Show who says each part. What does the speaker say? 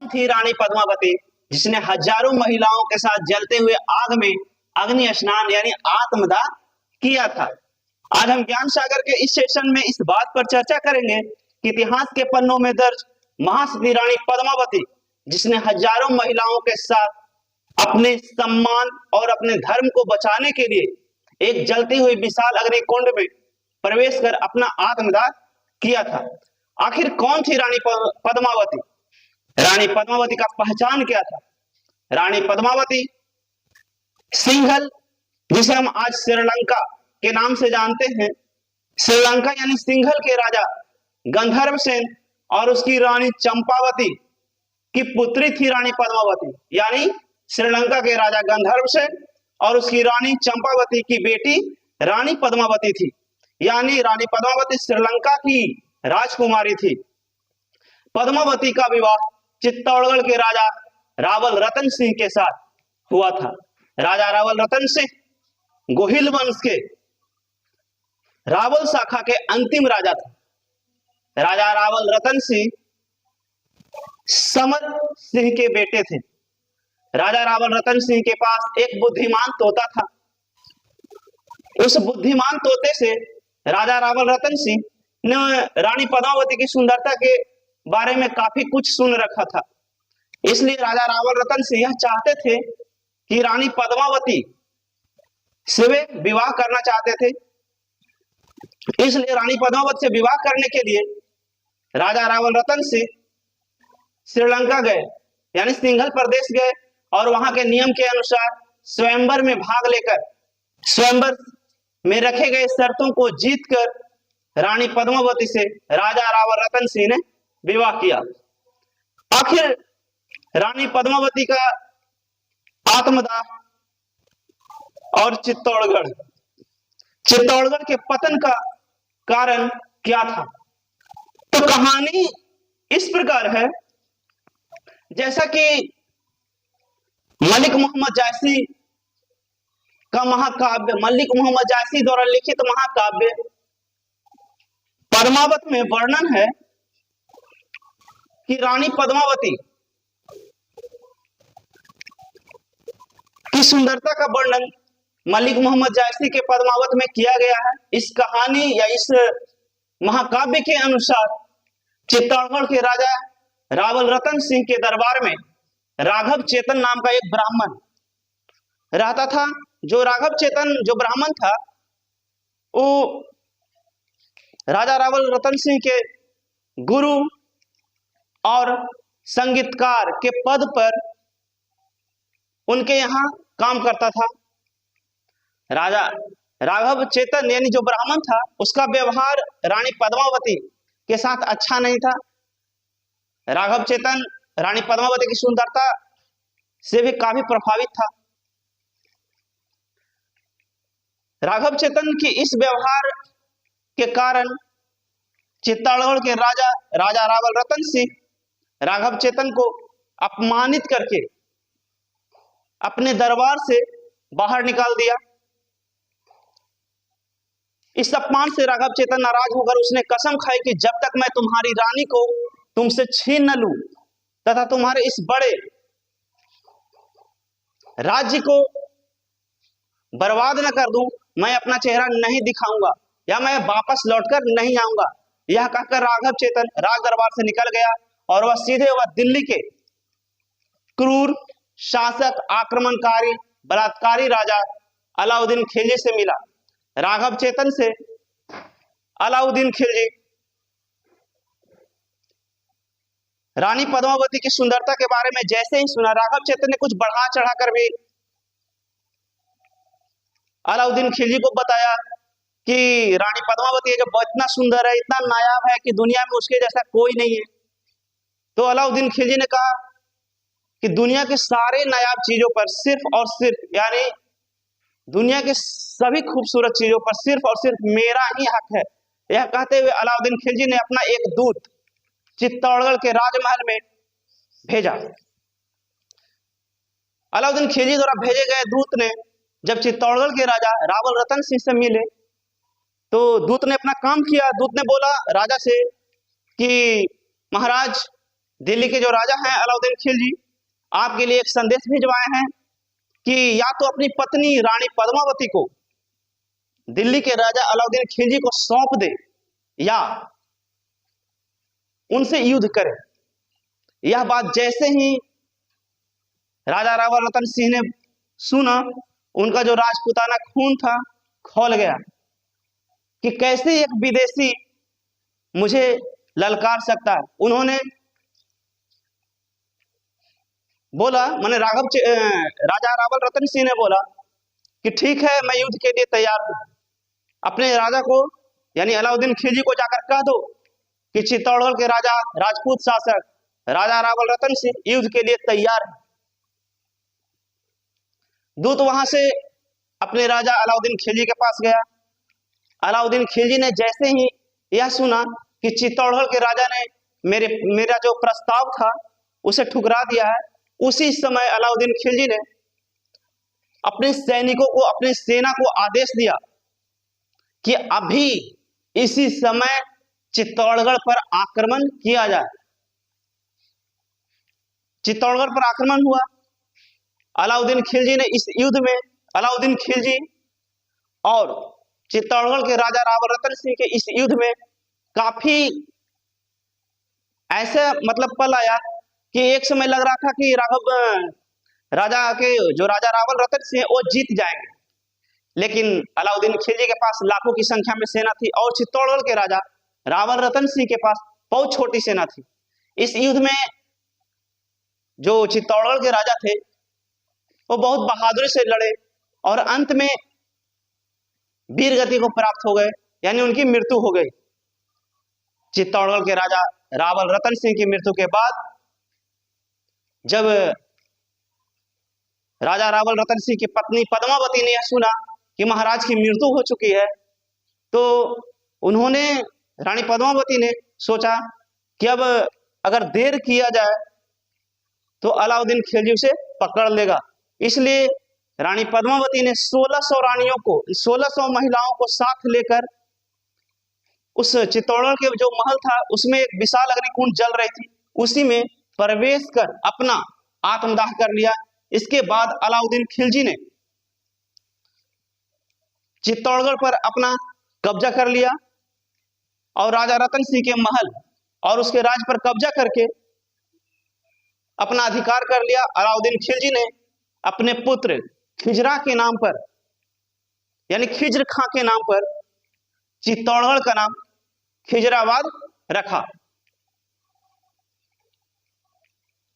Speaker 1: थी रानी पद्मावती जिसने हजारों महिलाओं के साथ जलते हुए आग में अग्नि स्नान यानी आत्मदाह किया था। आज हम ज्ञान सागर के इस सेशन में इस बात पर चर्चा करेंगे कि इतिहास के पन्नों में दर्ज महासती रानी पद्मावती जिसने हजारों महिलाओं के साथ अपने सम्मान और अपने धर्म को बचाने के लिए एक जलती हुई विशाल अग्निकुंड में प्रवेश कर अपना आत्मदाह किया था। आखिर कौन थी रानी पद्मावती? रानी पद्मावती का पहचान क्या था? रानी पद्मावती सिंघल, जिसे हम आज श्रीलंका के नाम से जानते हैं, श्रीलंका यानी सिंघल के राजा गंधर्व सेन और उसकी रानी चंपावती की पुत्री थी रानी पद्मावती। यानी श्रीलंका के राजा गंधर्व सेन और उसकी रानी चंपावती की बेटी रानी पद्मावती थी। यानी रानी पद्मावती श्रीलंका की राजकुमारी थी। पद्मावती का विवाह चित्तौड़गढ़ के राजा रावल रतन सिंह के साथ हुआ था। राजा रावल रतन सिंह गोहिल वंश के रावल शाखा के अंतिम राजा थे। राजा रावल रतन सिंह समर सिंह के बेटे थे। राजा रावल रतन सिंह के पास एक बुद्धिमान तोता था। उस बुद्धिमान तोते से राजा रावल रतन सिंह ने रानी पद्मावती की सुंदरता के बारे में काफी कुछ सुन रखा था। इसलिए राजा रावल रतन सिंह यह चाहते थे कि रानी पद्मावती से वे विवाह करना चाहते थे। इसलिए रानी पद्मावती से विवाह करने के लिए राजा रावल रतन सिंह श्रीलंका गए यानी सिंघल प्रदेश गए और वहां के नियम के अनुसार स्वयंवर में भाग लेकर स्वयंवर में रखे गए शर्तों को जीतकर रानी पद्मावती से राजा रावल रतन सिंह ने विवाह किया। आखिर रानी पद्मावती का आत्मदाह और चित्तौड़गढ़ के पतन का कारण क्या था? तो कहानी इस प्रकार है, जैसा कि मलिक मोहम्मद जायसी का महाकाव्य, मलिक मोहम्मद जायसी द्वारा लिखित महाकाव्य पद्मावत में वर्णन है कि रानी पद्मावती की सुंदरता का वर्णन मलिक मोहम्मद जायसी के पद्मावत में किया गया है। इस कहानी या इस महाकाव्य के अनुसार चित्तौड़गढ़ के राजा रावल रतन सिंह के दरबार में राघव चेतन नाम का एक ब्राह्मण रहता था। जो राघव चेतन जो ब्राह्मण था वो राजा रावल रतन सिंह के गुरु और संगीतकार के पद पर उनके यहाँ काम करता था। राजा राघव चेतन यानी जो ब्राह्मण था उसका व्यवहार रानी पद्मावती के साथ अच्छा नहीं था। राघव चेतन रानी पद्मावती की सुंदरता से भी काफी प्रभावित था। राघव चेतन की इस व्यवहार के कारण चित्तौड़गढ़ के राजा रावल रतन सिंह राघव चेतन को अपमानित करके अपने दरबार से बाहर निकाल दिया। इस अपमान से राघव चेतन नाराज होकर उसने कसम खाई कि जब तक मैं तुम्हारी रानी को तुमसे छीन न लूं तथा तुम्हारे इस बड़े राज्य को बर्बाद न कर दूं, मैं अपना चेहरा नहीं दिखाऊंगा या मैं वापस लौटकर नहीं आऊंगा। यह कहकर राघव चेतन राज दरबार से निकल गया और वह दिल्ली के क्रूर शासक, आक्रमणकारी, बलात्कारी राजा अलाउद्दीन खिलजी से मिला। राघव चेतन से अलाउद्दीन खिलजी रानी पद्मावती की सुंदरता के बारे में जैसे ही सुना, राघव चेतन ने कुछ बढ़ा चढ़ाकर भी अलाउद्दीन खिलजी को बताया कि रानी पद्मावती जो इतना सुंदर है, इतना नायाब है कि दुनिया में उसके जैसा कोई नहीं है। तो अलाउद्दीन खिलजी ने कहा कि दुनिया के सारे नायाब चीजों पर सिर्फ और सिर्फ यानी दुनिया के सभी खूबसूरत चीजों पर सिर्फ और सिर्फ मेरा ही हक है। यह कहते हुए अलाउद्दीन खिलजी ने अपना एक दूत चित्तौड़गढ़ के राजमहल में भेजा। अलाउद्दीन खिलजी द्वारा भेजे गए दूत ने जब चित्तौड़गढ़ के राजा रावल रतन सिंह से मिले तो दूत ने अपना काम किया। दूत ने बोला राजा से कि महाराज, दिल्ली के जो राजा हैं अलाउद्दीन खिलजी, आपके लिए एक संदेश भिजवाए हैं कि या तो अपनी पत्नी रानी पद्मावती को दिल्ली के राजा अलाउद्दीन खिलजी को सौंप दे या उनसे युद्ध करे। यह बात जैसे ही राजा रावल रतन सिंह ने सुना, उनका जो राजपूताना खून था खौल गया कि कैसे एक विदेशी मुझे ललकार सकता है। उन्होंने बोला, मैंने राजा रावल रतन सिंह ने बोला कि ठीक है, मैं युद्ध के लिए तैयार हूं। अपने राजा को यानी अलाउद्दीन खिलजी को जाकर कह दो कि चित्तौड़गढ़ के राजा राजपूत शासक राजा रावल रतन सिंह युद्ध के लिए तैयार है। दूत वहां से अपने राजा अलाउद्दीन खिलजी के पास गया। अलाउद्दीन खिलजी ने जैसे ही यह सुना कि चित्तौड़गढ़ के राजा ने मेरा जो प्रस्ताव था उसे ठुकरा दिया है, उसी समय अलाउद्दीन खिलजी ने अपने सैनिकों को, अपनी सेना को आदेश दिया कि अभी इसी समय चित्तौड़गढ़ पर आक्रमण किया जाए। चित्तौड़गढ़ पर आक्रमण हुआ। अलाउद्दीन खिलजी ने इस युद्ध में, अलाउद्दीन खिलजी और चित्तौड़गढ़ के राजा रावल रतन सिंह के इस युद्ध में काफी ऐसा पल आया कि एक समय लग रहा था कि राजा रावल रतन सिंह वो जीत जाएंगे, लेकिन अलाउद्दीन खिलजी के पास लाखों की संख्या में सेना थी और चित्तौड़गढ़ के राजा रावल रतन सिंह के पास बहुत छोटी सेना थी। इस युद्ध में जो चित्तौड़गढ़ के राजा थे वो बहुत बहादुरी से लड़े और अंत में वीर गति को प्राप्त हो गए, यानी उनकी मृत्यु हो गई। चित्तौड़गढ़ के राजा रावल रतन सिंह की मृत्यु के बाद जब राजा रावल रतन सिंह की पत्नी पद्मावती ने यह सुना कि महाराज की मृत्यु हो चुकी है, तो उन्होंने, रानी पद्मावती ने सोचा कि अब अगर देर किया जाए तो अलाउद्दीन खिलजी उसे पकड़ लेगा। इसलिए रानी पद्मावती ने 1600 रानियों को, 1600 महिलाओं को साथ लेकर उस चित्तौड़गढ़ के जो महल था उसमें एक विशाल अग्निकुंड जल रही थी, उसी में प्रवेश कर अपना आत्मदाह कर लिया। इसके बाद अलाउद्दीन खिलजी ने चित्तौड़गढ़ पर अपना कब्जा कर लिया और राजा रतन सिंह के महल और उसके राज पर कब्जा करके अपना अधिकार कर लिया। अलाउद्दीन खिलजी ने अपने पुत्र खिजरा के नाम पर, यानी खिज्र खां के नाम पर चित्तौड़गढ़ का नाम खिजराबाद रखा।